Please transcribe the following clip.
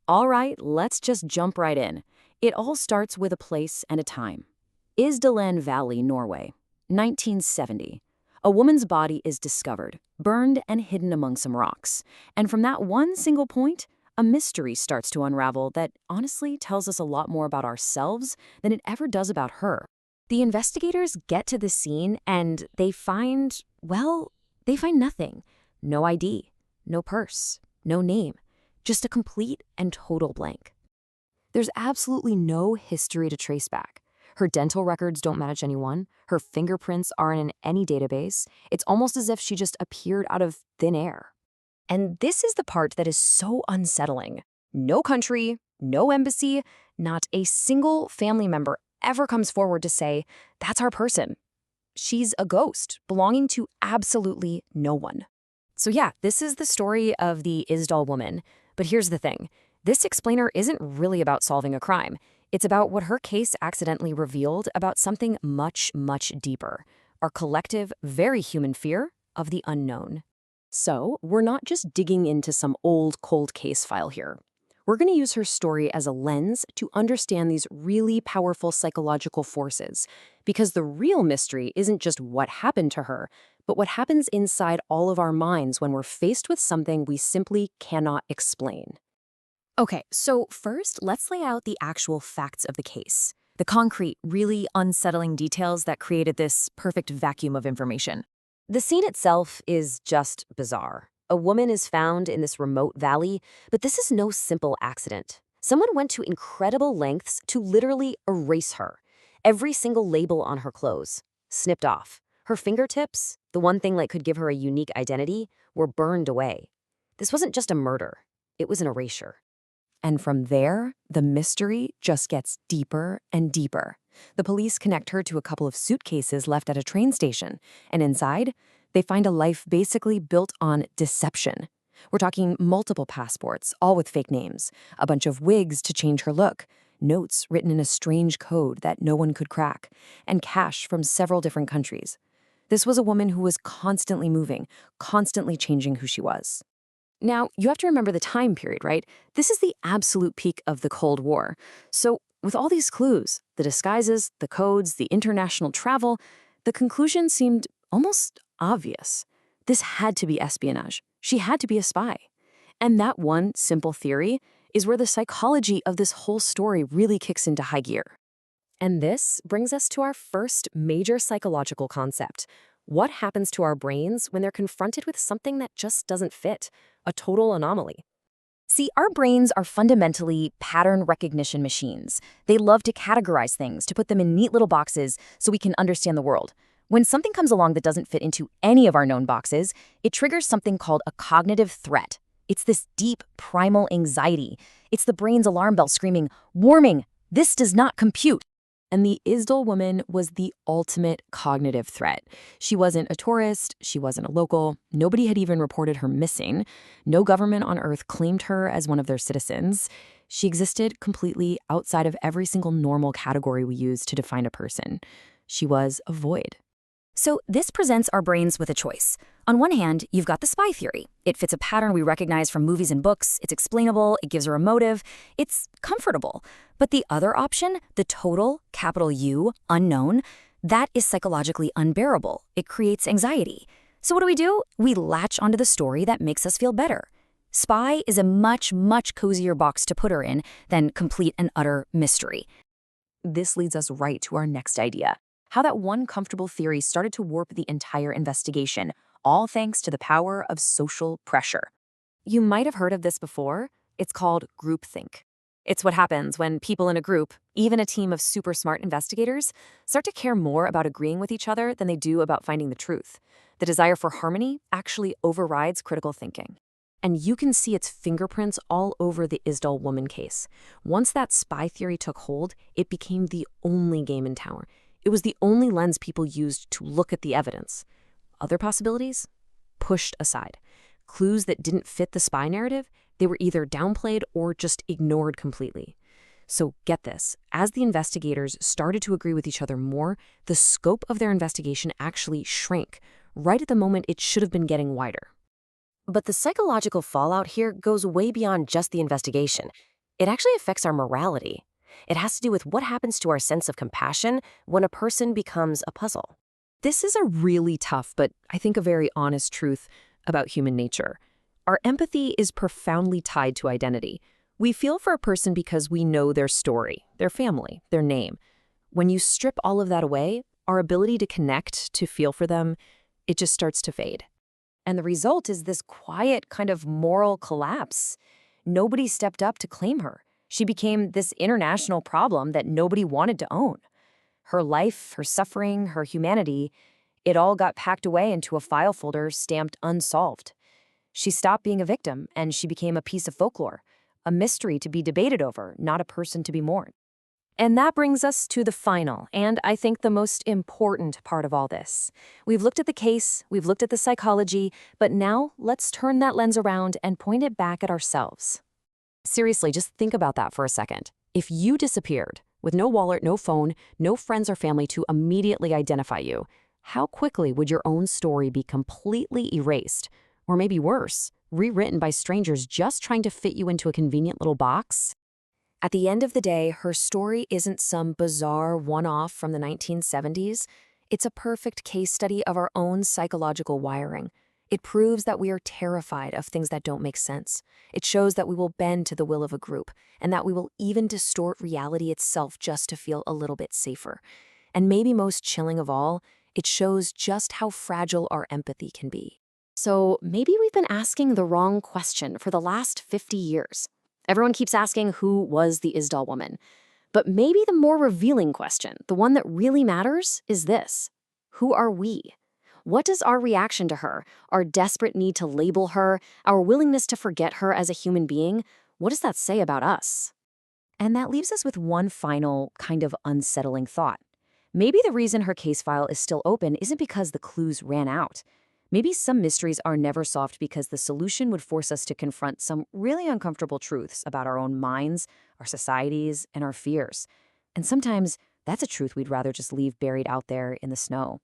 All right, let's just jump right in. It all starts with a place and a time. Isdalen Valley, Norway, 1970. A woman's body is discovered, burned and hidden among some rocks. And from that one single point, a mystery starts to unravel that honestly tells us a lot more about ourselves than it ever does about her. The investigators get to the scene and they find, well, they find nothing. No ID, no purse, no name, just a complete and total blank. There's absolutely no history to trace back. Her dental records don't match anyone. Her fingerprints aren't in any database. It's almost as if she just appeared out of thin air. And this is the part that is so unsettling. No country, no embassy, not a single family member ever comes forward to say, that's our person. She's a ghost belonging to absolutely no one. So yeah, this is the story of the Isdal woman. But here's the thing. This explainer isn't really about solving a crime. It's about what her case accidentally revealed about something much, much deeper. Our collective, very human fear of the unknown. So, we're not just digging into some old cold case file here. We're going to use her story as a lens to understand these really powerful psychological forces, because the real mystery isn't just what happened to her, but what happens inside all of our minds when we're faced with something we simply cannot explain. Okay, so first, let's lay out the actual facts of the case. The concrete, really unsettling details that created this perfect vacuum of information. The scene itself is just bizarre. A woman is found in this remote valley, but this is no simple accident. Someone went to incredible lengths to literally erase her. Every single label on her clothes, snipped off. Her fingertips, the one thing that could give her a unique identity, were burned away. This wasn't just a murder, it was an erasure. And from there, the mystery just gets deeper and deeper. The police connect her to a couple of suitcases left at a train station, and inside, they find a life basically built on deception. We're talking multiple passports, all with fake names, a bunch of wigs to change her look, notes written in a strange code that no one could crack, and cash from several different countries. This was a woman who was constantly moving, constantly changing who she was. Now, you have to remember the time period, right? This is the absolute peak of the Cold War. So, with all these clues, the disguises, the codes, the international travel, the conclusion seemed almost obvious. This had to be espionage. She had to be a spy. And that one simple theory is where the psychology of this whole story really kicks into high gear. And this brings us to our first major psychological concept. What happens to our brains when they're confronted with something that just doesn't fit? A total anomaly. See, our brains are fundamentally pattern recognition machines. They love to categorize things, to put them in neat little boxes so we can understand the world. When something comes along that doesn't fit into any of our known boxes, it triggers something called a cognitive threat. It's this deep, primal anxiety. It's the brain's alarm bell screaming, "Warning! This does not compute!" And the Isdal woman was the ultimate cognitive threat. She wasn't a tourist, she wasn't a local, nobody had even reported her missing. No government on Earth claimed her as one of their citizens. She existed completely outside of every single normal category we use to define a person. She was a void. So this presents our brains with a choice. On one hand, you've got the spy theory. It fits a pattern we recognize from movies and books. It's explainable. It gives her a motive. It's comfortable. But the other option, the total, capital U, unknown, that is psychologically unbearable. It creates anxiety. So what do? We latch onto the story that makes us feel better. Spy is a much, much cozier box to put her in than complete and utter mystery. This leads us right to our next idea. How that one comfortable theory started to warp the entire investigation, all thanks to the power of social pressure. You might have heard of this before. It's called groupthink. It's what happens when people in a group, even a team of super smart investigators, start to care more about agreeing with each other than they do about finding the truth. The desire for harmony actually overrides critical thinking. And you can see its fingerprints all over the Isdal woman case. Once that spy theory took hold, it became the only game in town. It was the only lens people used to look at the evidence. Other possibilities? Pushed aside. Clues that didn't fit the spy narrative, they were either downplayed or just ignored completely. So get this, as the investigators started to agree with each other more, the scope of their investigation actually shrank, right at the moment it should have been getting wider. But the psychological fallout here goes way beyond just the investigation. It actually affects our morality. It has to do with what happens to our sense of compassion when a person becomes a puzzle. This is a really tough, but I think a very honest truth about human nature. Our empathy is profoundly tied to identity. We feel for a person because we know their story, their family, their name. When you strip all of that away, our ability to connect, to feel for them, it just starts to fade. And the result is this quiet kind of moral collapse. Nobody stepped up to claim her. She became this international problem that nobody wanted to own. Her life, her suffering, her humanity, it all got packed away into a file folder stamped unsolved. She stopped being a victim, and she became a piece of folklore, a mystery to be debated over, not a person to be mourned. And that brings us to the final, and I think the most important part of all this. We've looked at the case, we've looked at the psychology, but now let's turn that lens around and point it back at ourselves. Seriously, just think about that for a second. If you disappeared, with no wallet, no phone, no friends or family to immediately identify you, how quickly would your own story be completely erased? Or maybe worse, rewritten by strangers just trying to fit you into a convenient little box? At the end of the day, her story isn't some bizarre one-off from the 1970s. It's a perfect case study of our own psychological wiring. It proves that we are terrified of things that don't make sense. It shows that we will bend to the will of a group, and that we will even distort reality itself just to feel a little bit safer. And maybe most chilling of all, it shows just how fragile our empathy can be. So maybe we've been asking the wrong question for the last 50 years. Everyone keeps asking who was the Isdal woman. But maybe the more revealing question, the one that really matters, is this. Who are we? What does our reaction to her, our desperate need to label her, our willingness to forget her as a human being, what does that say about us? And that leaves us with one final, kind of unsettling thought. Maybe the reason her case file is still open isn't because the clues ran out. Maybe some mysteries are never solved because the solution would force us to confront some really uncomfortable truths about our own minds, our societies, and our fears. And sometimes that's a truth we'd rather just leave buried out there in the snow.